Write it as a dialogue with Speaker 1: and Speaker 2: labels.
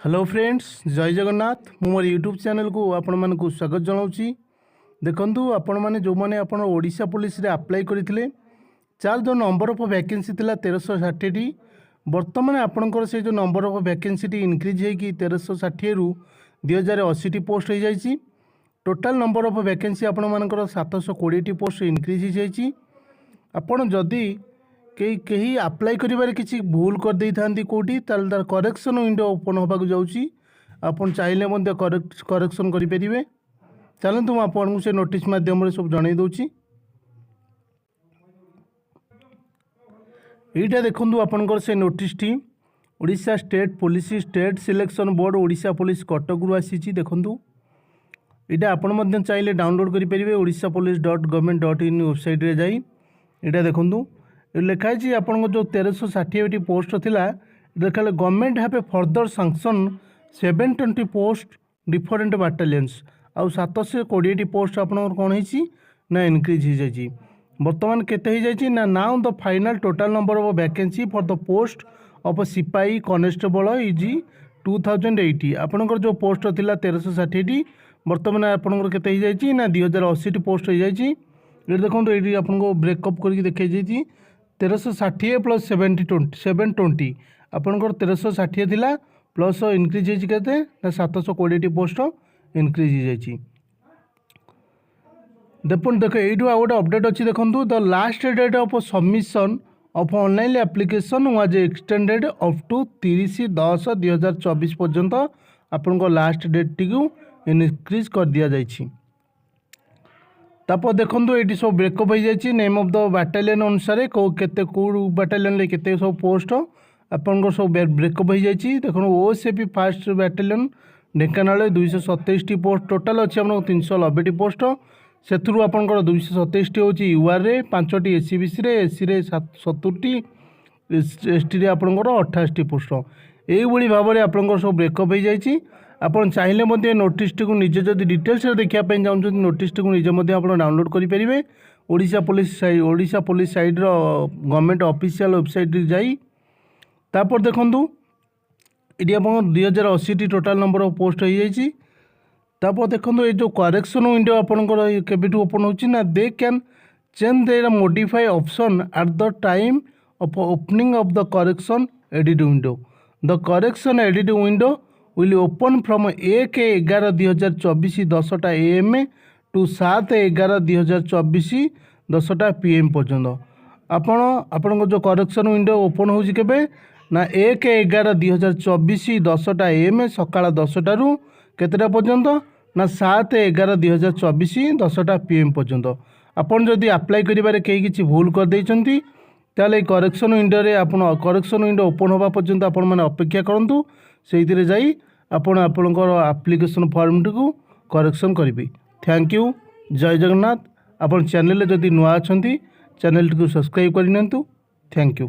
Speaker 1: Hello friends, जय जगन्नाथ। मु मोर YouTube channel को आपण मानक स्वागत जनाऊँगी। देखंतु आपण माने जो माने आपण ओडिशा पुलिस रे अप्लाई करथिले, चार जो नंबर ऑफ वैकेंसी थिला 1360 टी, वर्तमान आपणकर से जो number of vacancy T increase है कि 1360 रु 2080 टी पोस्ट हो जाइए। टोटाल नंबर ऑफ वैकेंसी आपण मानकर 720 टी पोस्ट इंक्रीज हो जाइए। आपण जदि कहीं अप्लाई करिबार किसी भूल कर दे था कौटी तार करेक्शन विंडो ओपन होगा जाऊँगी। आपन चाहिए करेक्शन करेंगे। चलते मुझे से नोटिस मध्यम सब जन दूँ। यहीटा देखूँ आपंकर से notice T Odisha state police state selection board Odisha police Cuttack रु आसी। देखूँ यहाँ आपण चाहिए डाउनलोड करेंगे odishapolice.government.in वेबसाइट रे जाई। यहाँ देखूँ लिखाई आपन जो 1360 पोस्ट थिला देखा government have further sanction 720 post different battalions आउ 720 पोस्ट आपन कौन है ना इनक्रीज हो जाए। बर्तमान केते हो जाए ना now the final total number of vacancy for the post of सिपाही कॉन्स्टेबल इज 2080। आपनकर जो पोस्ट थिला 1360 बर्तमान आपनकर केते हो जाए ना 2080 पोस्ट हो जाए। ये देखो ये आपको ब्रेकअप करके देखा जाए 1360 प्लस 720 आपंकर 1360 थिला प्लस इनक्रीज होते 720 पोस्ट इनक्रीज हो जाए। देख ये गोटे अपडेट अच्छी देखो the last date of submission of online application was extended up to 30/10/2024 पर्यंत आपन लास्ट डेट टी इनक्रीज कर दिया जाइए। तापर देखो ये सब ब्रेकअप हो जाए नेम ऑफ द बाटालियन अनुसार केते कौ बाटालियन केते सब पोस्ट आपन सब ब्रेकअप हो जाए। देखो OCP fast battalion Dhenkanal 227 T post total अच्छी आप 390 पोस्ट से आपंकर 227 टी हूँ यूआर रे 5 टी एससीबीसी रे एससी रे 70 टी एसटी रे आपंकर 28 टी पोस्ट यही भाव में आपंकर सब ब्रेकअप हो जाए। आपन चाहिए नोटिस टी को निजे जब डिटेल्स देखापी चाहते नोटिस टी को निजे आप डाउनलोड करेंगे Odisha police side government official website जाई। तापर देखूँ ये आप 2080 T total number of post हो जाए। तापर देखो ये जो करेक्शन विंडो आपंकर केबेठू ओपन होना they can change their modify option at the time of opening of the correction edit window. The correction edit window will open from 1/11/2024 10टा AM टू 7/11/2024 10टा PM पर्यंत। आपण जो करेक्शन विंडो ओपन हो ना 1/11/2024 10टा AM सकाळ 10टा रु केतेटा पर्यंत ना 7/11/2024 10टा PM पर्यंत। आपन जदि अप्लाई करिबारे किसी भूल कर देइचंती ताले करेक्शन विंडो रे आपण करेक्शन विंडो ओपन होबा पर्यंत आपण माने अपेक्षा करंतु से जाई आपण आपणकर एप्लिकेशन फॉर्म टी करेक्शन करेंगे। थैंक यू, जय जगन्नाथ। आपण चैनल जदि नुआ अच्छा चैनल टी सब्सक्राइब करनी। Thank you.